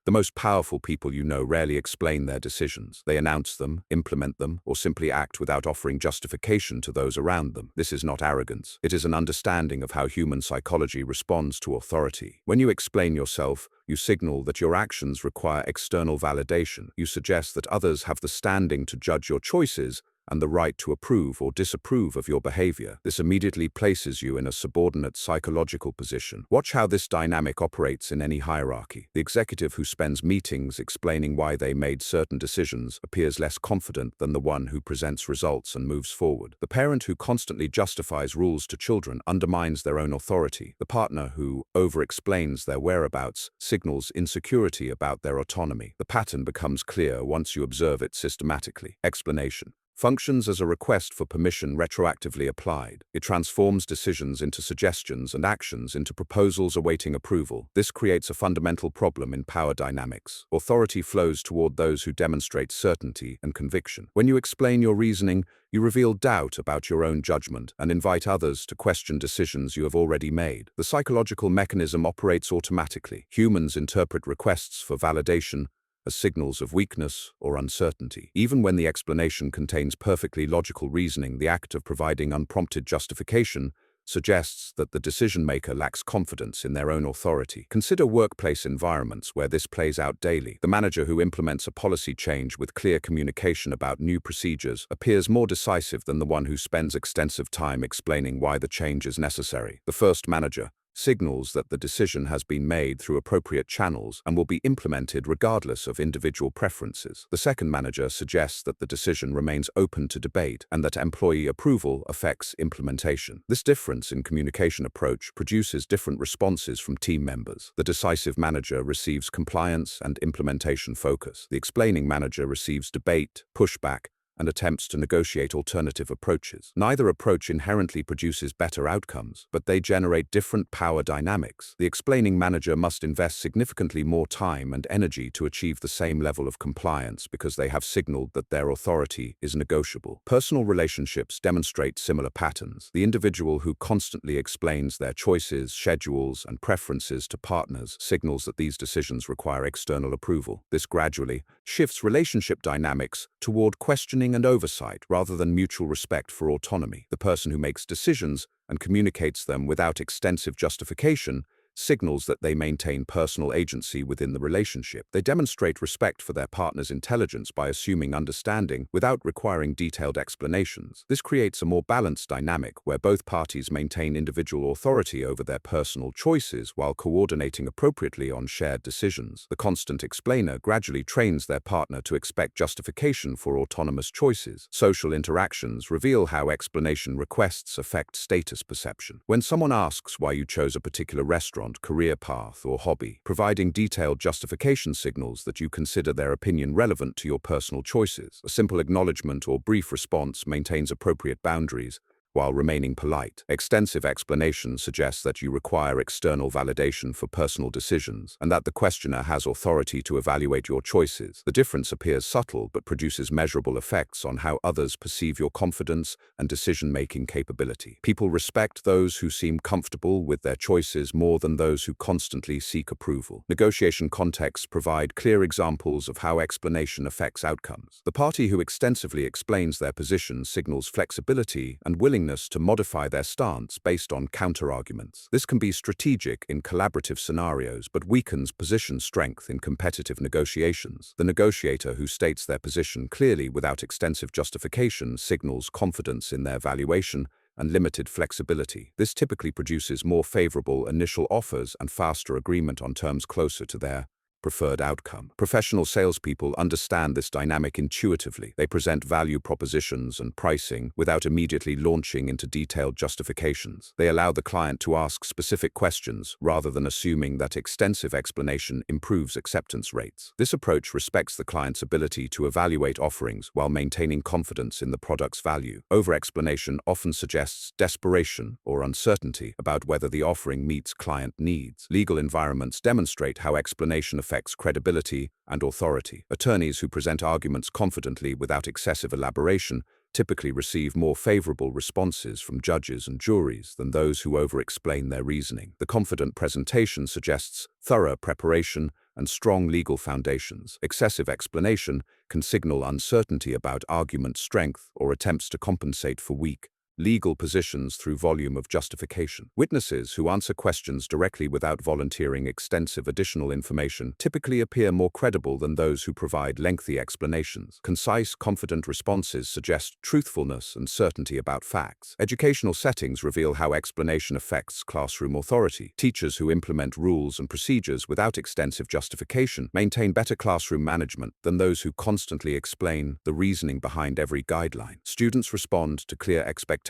The most powerful people you know rarely explain their decisions. They announce them, implement them, or simply act without offering justification to those around them. This is not arrogance. It is an understanding of how human psychology responds to authority. When you explain yourself, you signal that your actions require external validation. You suggest that others have the standing to judge your choices and the right to approve or disapprove of your behavior. This immediately places you in a subordinate psychological position. Watch how this dynamic operates in any hierarchy. The executive who spends meetings explaining why they made certain decisions appears less confident than the one who presents results and moves forward. The parent who constantly justifies rules to children undermines their own authority. The partner who over-explains their whereabouts signals insecurity about their autonomy. The pattern becomes clear once you observe it systematically. Explanation functions as a request for permission retroactively applied. It transforms decisions into suggestions and actions into proposals awaiting approval. This creates a fundamental problem in power dynamics. Authority flows toward those who demonstrate certainty and conviction. When you explain your reasoning, you reveal doubt about your own judgment and invite others to question decisions you have already made. The psychological mechanism operates automatically. Humans interpret requests for validation as signals of weakness or uncertainty. Even when the explanation contains perfectly logical reasoning, the act of providing unprompted justification suggests that the decision-maker lacks confidence in their own authority. Consider workplace environments where this plays out daily. The manager who implements a policy change with clear communication about new procedures appears more decisive than the one who spends extensive time explaining why the change is necessary. The first manager signals that the decision has been made through appropriate channels and will be implemented regardless of individual preferences. The second manager suggests that the decision remains open to debate and that employee approval affects implementation. This difference in communication approach produces different responses from team members. The decisive manager receives compliance and implementation focus. The explaining manager receives debate, pushback, and attempts to negotiate alternative approaches. Neither approach inherently produces better outcomes, but they generate different power dynamics. The explaining manager must invest significantly more time and energy to achieve the same level of compliance because they have signaled that their authority is negotiable. Personal relationships demonstrate similar patterns. The individual who constantly explains their choices, schedules, and preferences to partners signals that these decisions require external approval. This gradually shifts relationship dynamics toward questioning and oversight rather than mutual respect for autonomy. The person who makes decisions and communicates them without extensive justification signals that they maintain personal agency within the relationship. They demonstrate respect for their partner's intelligence by assuming understanding without requiring detailed explanations. This creates a more balanced dynamic where both parties maintain individual authority over their personal choices while coordinating appropriately on shared decisions. The constant explainer gradually trains their partner to expect justification for autonomous choices. Social interactions reveal how explanation requests affect status perception. When someone asks why you chose a particular restaurant, career path, or hobby, providing detailed justification signals that you consider their opinion relevant to your personal choices. A simple acknowledgement or brief response maintains appropriate boundaries while remaining polite. Extensive explanation suggests that you require external validation for personal decisions and that the questioner has authority to evaluate your choices. The difference appears subtle but produces measurable effects on how others perceive your confidence and decision-making capability. People respect those who seem comfortable with their choices more than those who constantly seek approval. Negotiation contexts provide clear examples of how explanation affects outcomes. The party who extensively explains their position signals flexibility and willingness to modify their stance based on counter-arguments. This can be strategic in collaborative scenarios but weakens position strength in competitive negotiations. The negotiator who states their position clearly without extensive justification signals confidence in their valuation and limited flexibility. This typically produces more favorable initial offers and faster agreement on terms closer to their preferred outcome. Professional salespeople understand this dynamic intuitively. They present value propositions and pricing without immediately launching into detailed justifications. They allow the client to ask specific questions rather than assuming that extensive explanation improves acceptance rates. This approach respects the client's ability to evaluate offerings while maintaining confidence in the product's value. Over-explanation often suggests desperation or uncertainty about whether the offering meets client needs. Legal environments demonstrate how explanation affects credibility and authority. Attorneys who present arguments confidently without excessive elaboration typically receive more favorable responses from judges and juries than those who over-explain their reasoning. The confident presentation suggests thorough preparation and strong legal foundations. Excessive explanation can signal uncertainty about argument strength or attempts to compensate for weak legal positions through volume of justification. Witnesses who answer questions directly without volunteering extensive additional information typically appear more credible than those who provide lengthy explanations. Concise, confident responses suggest truthfulness and certainty about facts. Educational settings reveal how explanation affects classroom authority. Teachers who implement rules and procedures without extensive justification maintain better classroom management than those who constantly explain the reasoning behind every guideline. Students respond to clear expectations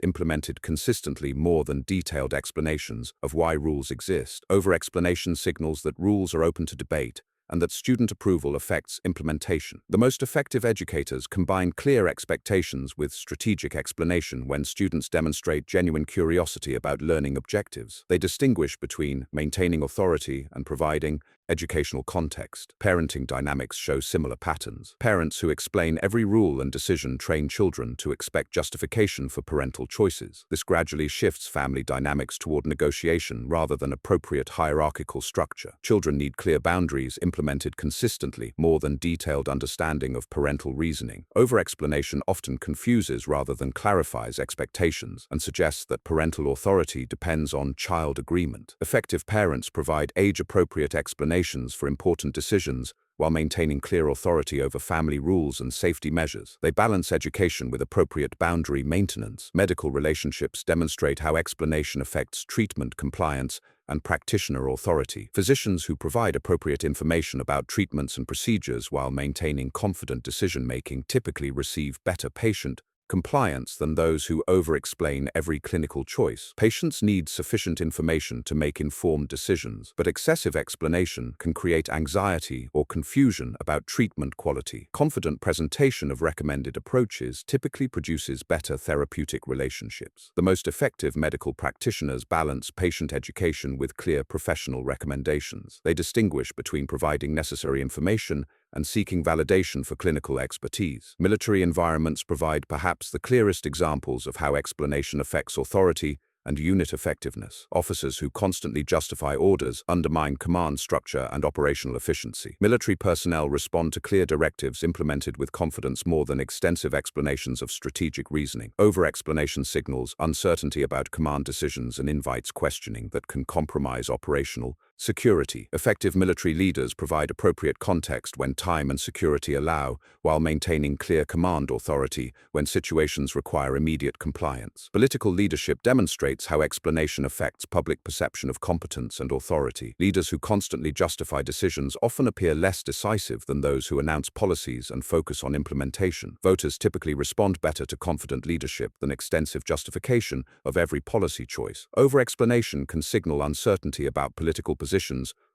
implemented consistently more than detailed explanations of why rules exist. Over-explanation signals that rules are open to debate and that student approval affects implementation. The most effective educators combine clear expectations with strategic explanation when students demonstrate genuine curiosity about learning objectives. They distinguish between maintaining authority and providing educational context. Parenting dynamics show similar patterns. Parents who explain every rule and decision train children to expect justification for parental choices. This gradually shifts family dynamics toward negotiation rather than appropriate hierarchical structure. Children need clear boundaries implemented consistently more than detailed understanding of parental reasoning. Over-explanation often confuses rather than clarifies expectations and suggests that parental authority depends on child agreement. Effective parents provide age-appropriate explanations for important decisions while maintaining clear authority over family rules and safety measures. They balance education with appropriate boundary maintenance. Medical relationships demonstrate how explanation affects treatment compliance and practitioner authority. Physicians who provide appropriate information about treatments and procedures while maintaining confident decision-making typically receive better patient compliance than those who over-explain every clinical choice. Patients need sufficient information to make informed decisions, but excessive explanation can create anxiety or confusion about treatment quality. Confident presentation of recommended approaches typically produces better therapeutic relationships. The most effective medical practitioners balance patient education with clear professional recommendations. They distinguish between providing necessary information and seeking validation for clinical expertise. Military environments provide perhaps the clearest examples of how explanation affects authority and unit effectiveness. Officers who constantly justify orders undermine command structure and operational efficiency. Military personnel respond to clear directives implemented with confidence more than extensive explanations of strategic reasoning. Over-explanation signals uncertainty about command decisions and invites questioning that can compromise operational security. Effective military leaders provide appropriate context when time and security allow, while maintaining clear command authority when situations require immediate compliance. Political leadership demonstrates how explanation affects public perception of competence and authority. Leaders who constantly justify decisions often appear less decisive than those who announce policies and focus on implementation. Voters typically respond better to confident leadership than extensive justification of every policy choice. Over-explanation can signal uncertainty about political positions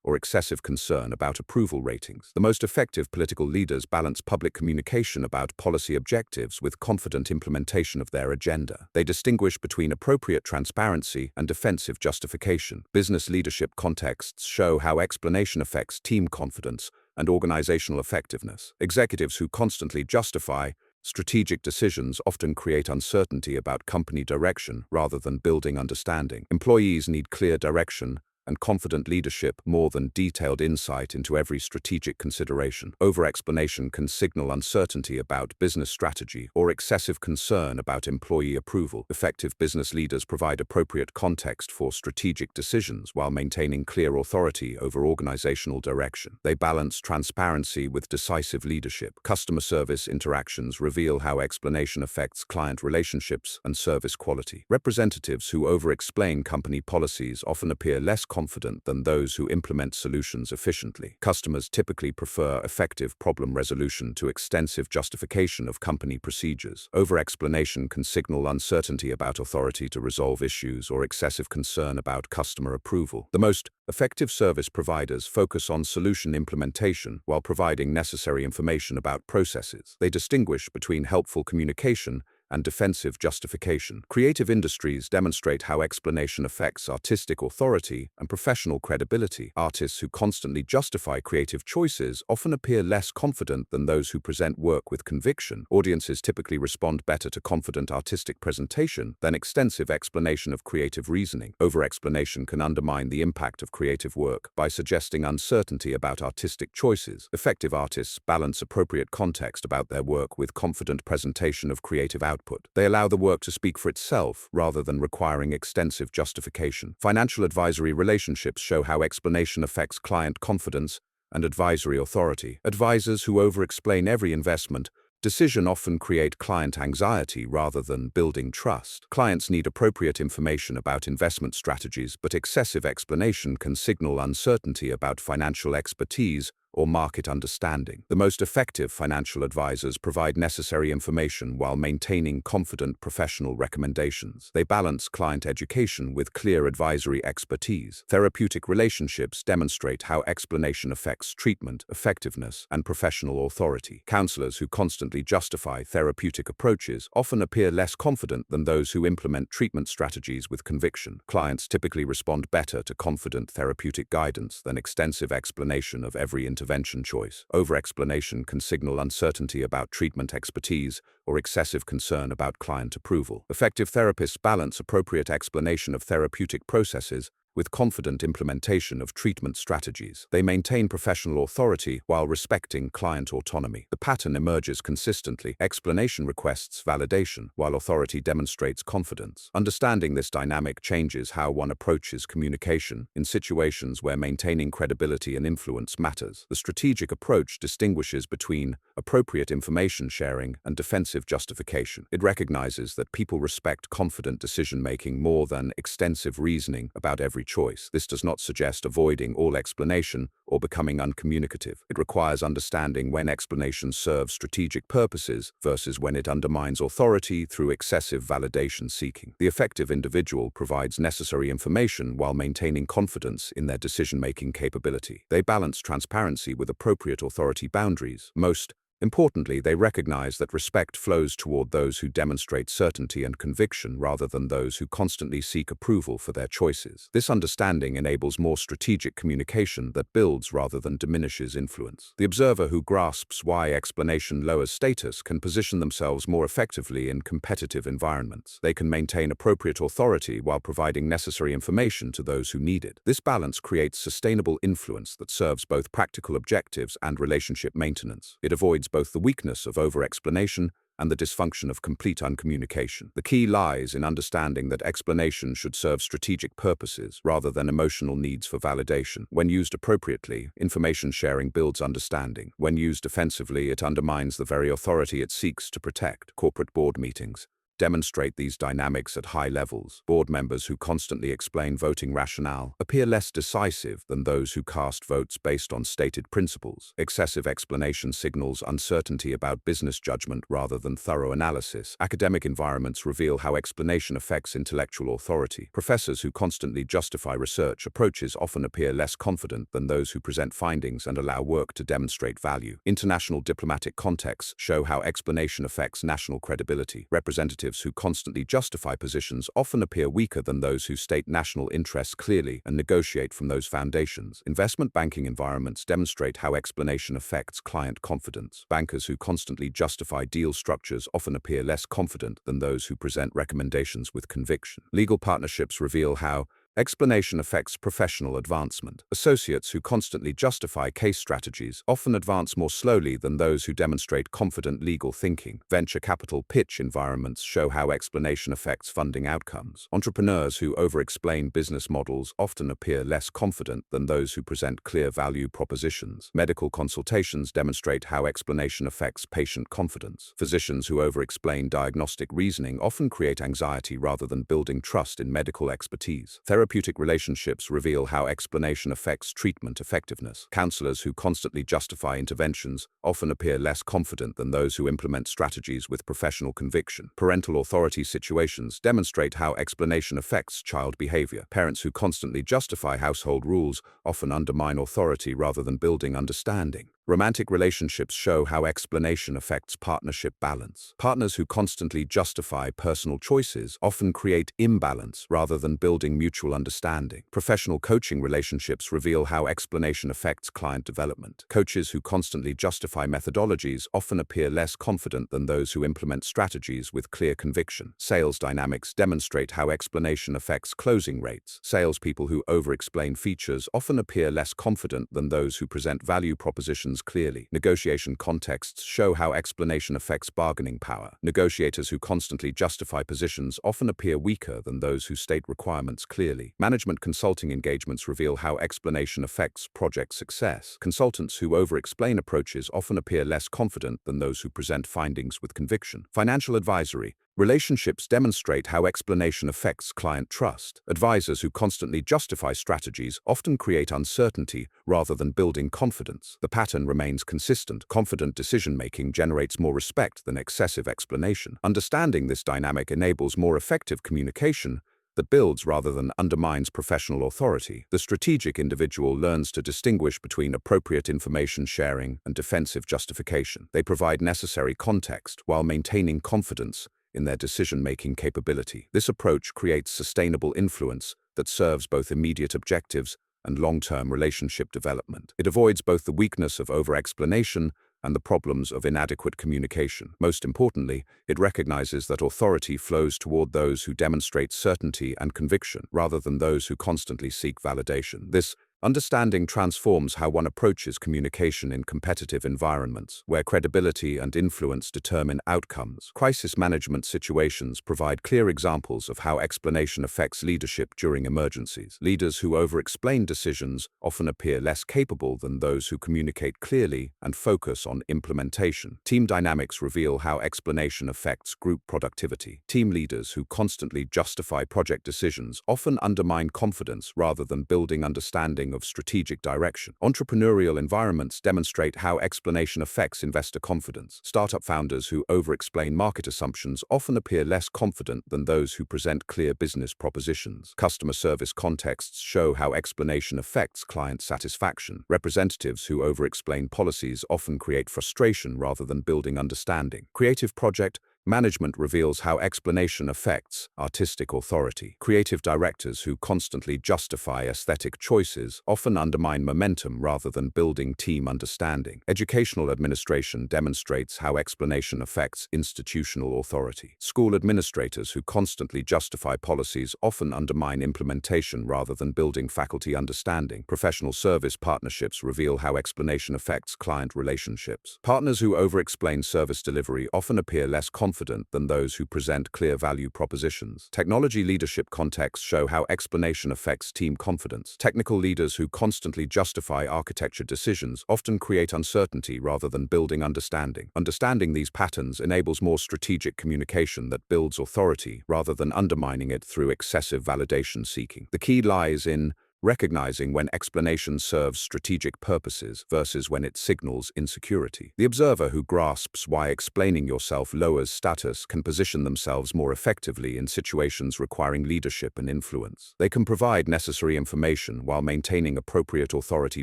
or excessive concern about approval ratings. The most effective political leaders balance public communication about policy objectives with confident implementation of their agenda. They distinguish between appropriate transparency and defensive justification. Business leadership contexts show how explanation affects team confidence and organizational effectiveness. Executives who constantly justify strategic decisions often create uncertainty about company direction rather than building understanding. Employees need clear direction and confident leadership more than detailed insight into every strategic consideration. Over-explanation can signal uncertainty about business strategy or excessive concern about employee approval. Effective business leaders provide appropriate context for strategic decisions while maintaining clear authority over organizational direction. They balance transparency with decisive leadership. Customer service interactions reveal how explanation affects client relationships and service quality. Representatives who over-explain company policies often appear less confident than those who implement solutions efficiently. Customers typically prefer effective problem resolution to extensive justification of company procedures. Over-explanation can signal uncertainty about authority to resolve issues or excessive concern about customer approval. The most effective service providers focus on solution implementation while providing necessary information about processes. They distinguish between helpful communication and defensive justification. Creative industries demonstrate how explanation affects artistic authority and professional credibility. Artists who constantly justify creative choices often appear less confident than those who present work with conviction. Audiences typically respond better to confident artistic presentation than extensive explanation of creative reasoning. Over-explanation can undermine the impact of creative work by suggesting uncertainty about artistic choices. Effective artists balance appropriate context about their work with confident presentation of creative output. They allow the work to speak for itself rather than requiring extensive justification. Financial advisory relationships show how explanation affects client confidence and advisory authority. Advisors who over-explain every investment decision often create client anxiety rather than building trust. Clients need appropriate information about investment strategies, but excessive explanation can signal uncertainty about financial expertise or market understanding. The most effective financial advisors provide necessary information while maintaining confident professional recommendations. They balance client education with clear advisory expertise. Therapeutic relationships demonstrate how explanation affects treatment, effectiveness, and professional authority. Counselors who constantly justify therapeutic approaches often appear less confident than those who implement treatment strategies with conviction. Clients typically respond better to confident therapeutic guidance than extensive explanation of every intervention choice. Over-explanation can signal uncertainty about treatment expertise or excessive concern about client approval. Effective therapists balance appropriate explanation of therapeutic processes with confident implementation of treatment strategies. They maintain professional authority while respecting client autonomy. The pattern emerges consistently. Explanation requests validation, while authority demonstrates confidence. Understanding this dynamic changes how one approaches communication in situations where maintaining credibility and influence matters. The strategic approach distinguishes between appropriate information sharing and defensive justification. It recognizes that people respect confident decision-making more than extensive reasoning about every choice. This does not suggest avoiding all explanation or becoming uncommunicative. It requires understanding when explanation serves strategic purposes versus when it undermines authority through excessive validation seeking. The effective individual provides necessary information while maintaining confidence in their decision-making capability. They balance transparency with appropriate authority boundaries. Most importantly, they recognize that respect flows toward those who demonstrate certainty and conviction rather than those who constantly seek approval for their choices. This understanding enables more strategic communication that builds rather than diminishes influence. The observer who grasps why explanation lowers status can position themselves more effectively in competitive environments. They can maintain appropriate authority while providing necessary information to those who need it. This balance creates sustainable influence that serves both practical objectives and relationship maintenance. It avoids both the weakness of over-explanation and the dysfunction of complete uncommunication. The key lies in understanding that explanation should serve strategic purposes rather than emotional needs for validation. When used appropriately, information sharing builds understanding. When used defensively, it undermines the very authority it seeks to protect. Corporate board meetings demonstrate these dynamics at high levels. Board members who constantly explain voting rationale appear less decisive than those who cast votes based on stated principles. Excessive explanation signals uncertainty about business judgment rather than thorough analysis. Academic environments reveal how explanation affects intellectual authority. Professors who constantly justify research approaches often appear less confident than those who present findings and allow work to demonstrate value. International diplomatic contexts show how explanation affects national credibility. Representatives who constantly justify positions often appear weaker than those who state national interests clearly and negotiate from those foundations. Investment banking environments demonstrate how explanation affects client confidence. Bankers who constantly justify deal structures often appear less confident than those who present recommendations with conviction. Legal partnerships reveal how explanation affects professional advancement. Associates who constantly justify case strategies often advance more slowly than those who demonstrate confident legal thinking. Venture capital pitch environments show how explanation affects funding outcomes. Entrepreneurs who over-explain business models often appear less confident than those who present clear value propositions. Medical consultations demonstrate how explanation affects patient confidence. Physicians who over-explain diagnostic reasoning often create anxiety rather than building trust in medical expertise. Therapeutic relationships reveal how explanation affects treatment effectiveness. Counselors who constantly justify interventions often appear less confident than those who implement strategies with professional conviction. Parental authority situations demonstrate how explanation affects child behavior. Parents who constantly justify household rules often undermine authority rather than building understanding. Romantic relationships show how explanation affects partnership balance. Partners who constantly justify personal choices often create imbalance rather than building mutual understanding. Professional coaching relationships reveal how explanation affects client development. Coaches who constantly justify methodologies often appear less confident than those who implement strategies with clear conviction. Sales dynamics demonstrate how explanation affects closing rates. Salespeople who over-explain features often appear less confident than those who present value propositions clearly. Negotiation contexts show how explanation affects bargaining power. Negotiators who constantly justify positions often appear weaker than those who state requirements clearly. Management consulting engagements reveal how explanation affects project success. Consultants who over-explain approaches often appear less confident than those who present findings with conviction. Financial advisory relationships demonstrate how explanation affects client trust. Advisors who constantly justify strategies often create uncertainty rather than building confidence. The pattern remains consistent. Confident decision-making generates more respect than excessive explanation. Understanding this dynamic enables more effective communication that builds rather than undermines professional authority. The strategic individual learns to distinguish between appropriate information sharing and defensive justification. They provide necessary context while maintaining confidence in their decision-making capability. This approach creates sustainable influence that serves both immediate objectives and long-term relationship development. It avoids both the weakness of over-explanation and the problems of inadequate communication. Most importantly, it recognizes that authority flows toward those who demonstrate certainty and conviction, rather than those who constantly seek validation. This understanding transforms how one approaches communication in competitive environments, where credibility and influence determine outcomes. Crisis management situations provide clear examples of how explanation affects leadership during emergencies. Leaders who over-explain decisions often appear less capable than those who communicate clearly and focus on implementation. Team dynamics reveal how explanation affects group productivity. Team leaders who constantly justify project decisions often undermine confidence rather than building understanding of strategic direction. Entrepreneurial environments demonstrate how explanation affects investor confidence. Startup founders who over-explain market assumptions often appear less confident than those who present clear business propositions. Customer service contexts show how explanation affects client satisfaction. Representatives who over-explain policies often create frustration rather than building understanding. Creative project management reveals how explanation affects artistic authority. Creative directors who constantly justify aesthetic choices often undermine momentum rather than building team understanding. Educational administration demonstrates how explanation affects institutional authority. School administrators who constantly justify policies often undermine implementation rather than building faculty understanding. Professional service partnerships reveal how explanation affects client relationships. Partners who over-explain service delivery often appear less confident than those who present clear value propositions. Technology leadership contexts show how explanation affects team confidence. Technical leaders who constantly justify architecture decisions often create uncertainty rather than building understanding. Understanding these patterns enables more strategic communication that builds authority rather than undermining it through excessive validation seeking. The key lies in recognizing when explanation serves strategic purposes versus when it signals insecurity. The observer who grasps why explaining yourself lowers status can position themselves more effectively in situations requiring leadership and influence. They can provide necessary information while maintaining appropriate authority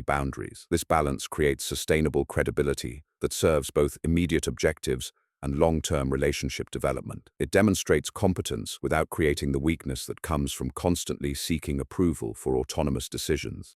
boundaries. This balance creates sustainable credibility that serves both immediate objectives and long-term relationship development. It demonstrates competence without creating the weakness that comes from constantly seeking approval for autonomous decisions.